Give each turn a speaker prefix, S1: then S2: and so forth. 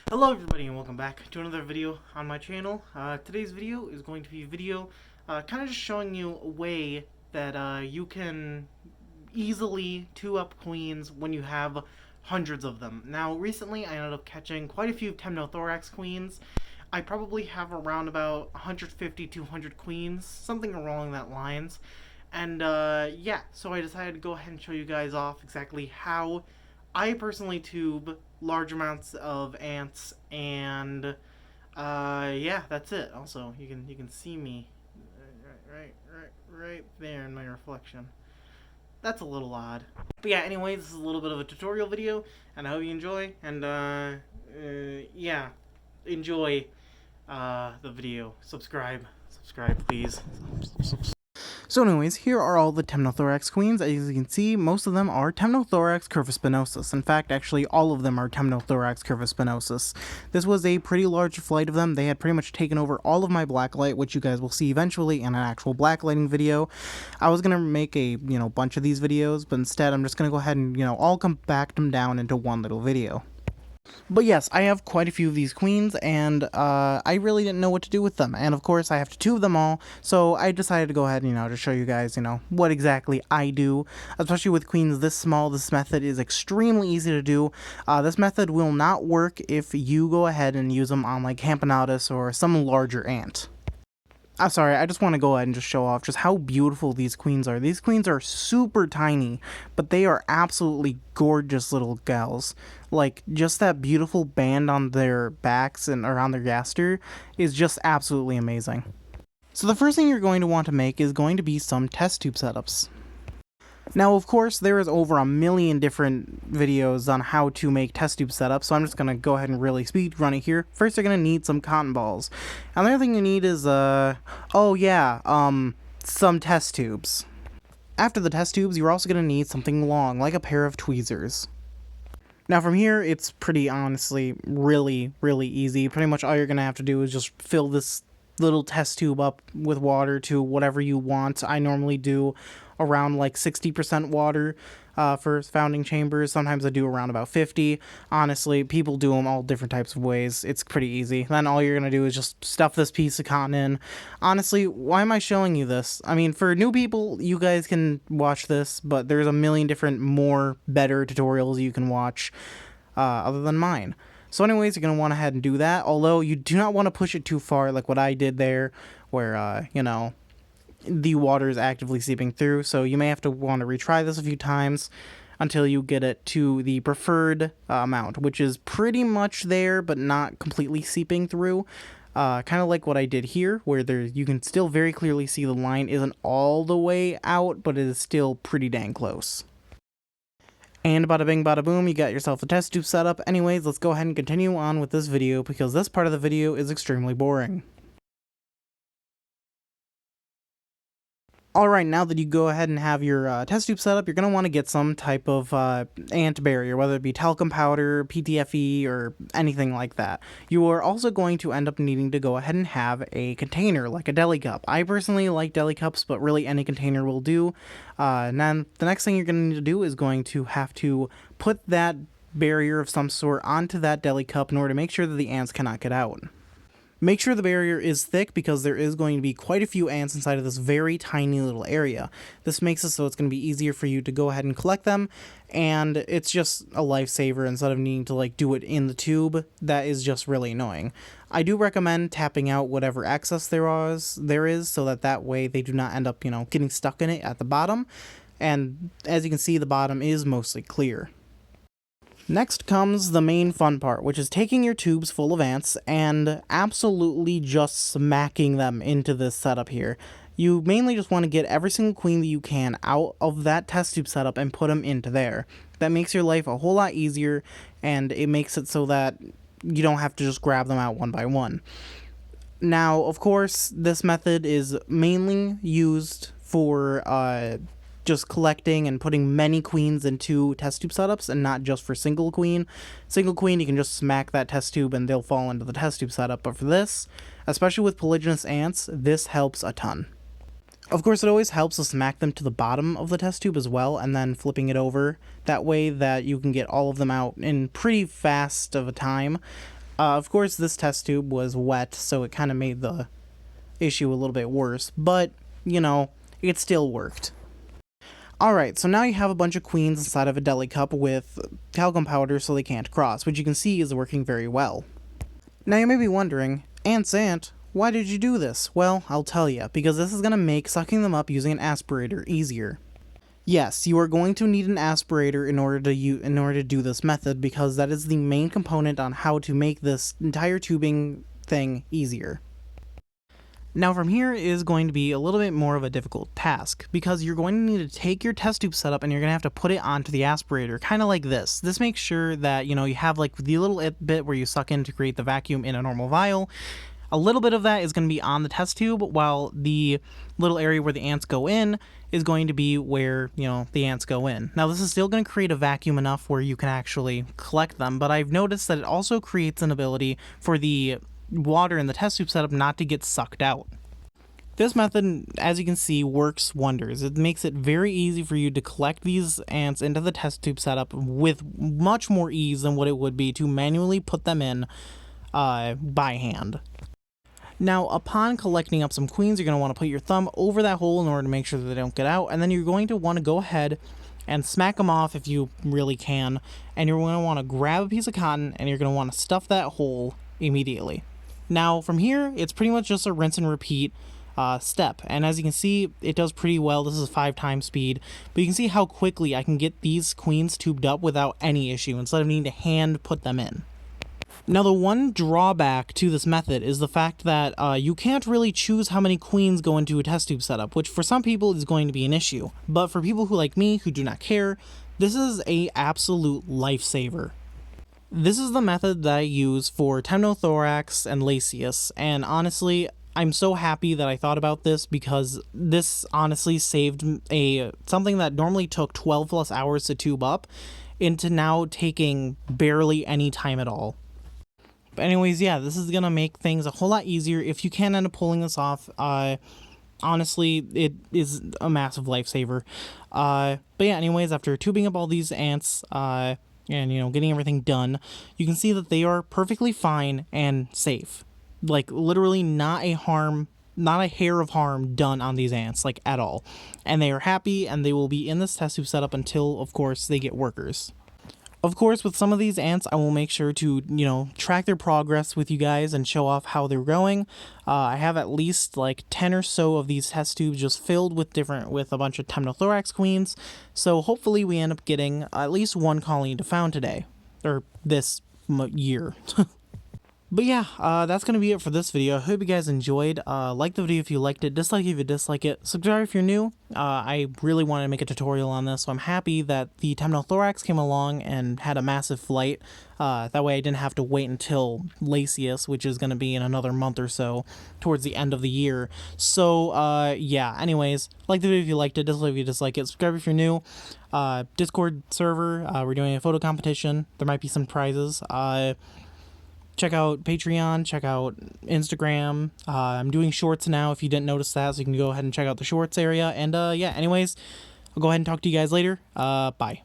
S1: Hello everybody and welcome back to another video on my channel. Today's video is going to be a video kind of just showing you a way that you can easily two-up queens when you have hundreds of them. Now recently I ended up catching quite a few Temnothorax queens. I probably have around about 150 200 queens, something along that lines. And yeah, so I decided to go ahead and show you guys off exactly how I personally tube large amounts of ants, and yeah, that's it. Also, you can see me right there in my reflection. That's a little odd, but yeah. Anyway, this is a little bit of a tutorial video, and I hope you enjoy. And yeah, enjoy the video. Subscribe, please. So anyways, here are all the Temnothorax queens. As you can see, most of them are Temnothorax curvispinosis. In fact, actually all of them are Temnothorax curvispinosis. This was a pretty large flight of them. They had pretty much taken over all of my blacklight, which you guys will see eventually in an actual blacklighting video. I was going to make a, bunch of these videos, but instead I'm just going to go ahead and, all compact them down into one little video. But yes, I have quite a few of these queens, and I really didn't know what to do with them. And of course, I have to tube them all, so I decided to go ahead and, to show you guys, what exactly I do. Especially with queens this small, this method is extremely easy to do. This method will not work if you go ahead and use them on, like, Camponotus or some larger ant. I'm sorry, I just want to go ahead and just show off just how beautiful these queens are. These queens are super tiny, but they are absolutely gorgeous little gals. Like, just that beautiful band on their backs and around their gaster is just absolutely amazing. So the first thing you're going to want to make is going to be some test tube setups. Now, of course, there is over a million different videos on how to make test tube setups, so I'm just going to go ahead and really speed run it here. First, you're going to need some cotton balls. Another thing you need is, some test tubes. After the test tubes, you're also going to need something long, like a pair of tweezers. Now, from here, it's pretty honestly really easy. Pretty much all you're going to have to do is just fill this little test tube up with water to whatever you want. I normally do around like 60% water for founding chambers. Sometimes I do around about 50. Honestly, people do them all different types of ways. It's pretty easy. Then all you're going to do is just stuff this piece of cotton in. Honestly, why am I showing you this? I mean, for new people, you guys can watch this, but there's a million different more better tutorials you can watch other than mine. So anyways, you're going to want to head and do that, although you do not want to push it too far like what I did there, where, the water is actively seeping through, so you may have to want to retry this a few times until you get it to the preferred amount, which is pretty much there, but not completely seeping through. Kind of like what I did here, where you can still very clearly see the line isn't all the way out, but it is still pretty dang close. And bada bing bada boom, you got yourself a test tube setup. Anyways, let's go ahead and continue on with this video, because this part of the video is extremely boring. Alright, now that you go ahead and have your test tube set up, you're going to want to get some type of ant barrier, whether it be talcum powder, PTFE, or anything like that. You are also going to end up needing to go ahead and have a container, like a deli cup. I personally like deli cups, but really any container will do. And then the next thing you're going to need to do is going to have to put that barrier of some sort onto that deli cup in order to make sure that the ants cannot get out. Make sure the barrier is thick, because there is going to be quite a few ants inside of this very tiny little area. This makes it so it's going to be easier for you to go ahead and collect them, and it's just a lifesaver instead of needing to like do it in the tube. That is just really annoying. I do recommend tapping out whatever excess there is so that way they do not end up, getting stuck in it at the bottom. And as you can see, the bottom is mostly clear. Next comes the main fun part, which is taking your tubes full of ants and absolutely just smacking them into this setup here. You mainly just want to get every single queen that you can out of that test tube setup and put them into there. That makes your life a whole lot easier, and it makes it so that you don't have to just grab them out one by one. Now, of course, this method is mainly used for just collecting and putting many queens into test tube setups, and not just for single queen. Single queen, you can just smack that test tube and they'll fall into the test tube setup, but for this, especially with polygynous ants, this helps a ton. Of course, it always helps to smack them to the bottom of the test tube as well, and then flipping it over. That way that you can get all of them out in pretty fast of a time. Of course, this test tube was wet, so it kind of made the issue a little bit worse, but, you know, it still worked. Alright, so now you have a bunch of queens inside of a deli cup with talcum powder so they can't cross, which you can see is working very well. Now you may be wondering, Aunt, why did you do this? Well, I'll tell you, because this is going to make sucking them up using an aspirator easier. Yes, you are going to need an aspirator in order to do this method, because that is the main component on how to make this entire tubing thing easier. Now from here is going to be a little bit more of a difficult task, because you're going to need to take your test tube setup and you're going to have to put it onto the aspirator, kind of like this. This makes sure that, you know, you have like the little bit where you suck in to create the vacuum in a normal vial. A little bit of that is going to be on the test tube, while the little area where the ants go in is going to be where, you know, the ants go in. Now this is still going to create a vacuum enough where you can actually collect them, but I've noticed that it also creates an ability for the water in the test tube setup not to get sucked out. This method, as you can see, works wonders. It makes it very easy for you to collect these ants into the test tube setup with much more ease than what it would be to manually put them in by hand. Now, upon collecting up some queens, you're going to want to put your thumb over that hole in order to make sure that they don't get out, and then you're going to want to go ahead and smack them off if you really can, and you're going to want to grab a piece of cotton and you're going to want to stuff that hole immediately. Now from here, it's pretty much just a rinse and repeat step, and as you can see, it does pretty well. This is 5 times speed, but you can see how quickly I can get these queens tubed up without any issue instead of needing to hand put them in. Now the one drawback to this method is the fact that you can't really choose how many queens go into a test tube setup, which for some people is going to be an issue, but for people who like me who do not care, this is a absolute lifesaver. This is the method that I use for Temnothorax and Lacius, and honestly, I'm so happy that I thought about this, because this honestly saved something that normally took 12 plus hours to tube up into now taking barely any time at all. But anyways, yeah, this is gonna make things a whole lot easier if you can end up pulling this off. Honestly, it is a massive lifesaver. But yeah, anyways, after tubing up all these ants, and, you know, getting everything done, you can see that they are perfectly fine and safe. Like, literally not a hair of harm done on these ants, like, at all. And they are happy, and they will be in this test tube setup until, of course, they get workers. Of course, with some of these ants, I will make sure to, you know, track their progress with you guys and show off how they're going. I have at least like 10 or so of these test tubes just filled with a bunch of Temnothorax queens. So hopefully we end up getting at least one colony to found today, or this year. But yeah, that's going to be it for this video. I hope you guys enjoyed. Like the video if you liked it, dislike if you dislike it, subscribe if you're new. I really wanted to make a tutorial on this, so I'm happy that the Temnothorax came along and had a massive flight. That way I didn't have to wait until Lacius, which is going to be in another month or so, towards the end of the year. So, yeah, anyways, like the video if you liked it, dislike if you dislike it, subscribe if you're new. Discord server, we're doing a photo competition. There might be some prizes. Check out Patreon, check out Instagram. I'm doing shorts now if you didn't notice that, so you can go ahead and check out the shorts area. And yeah, anyways, I'll go ahead and talk to you guys later. Bye.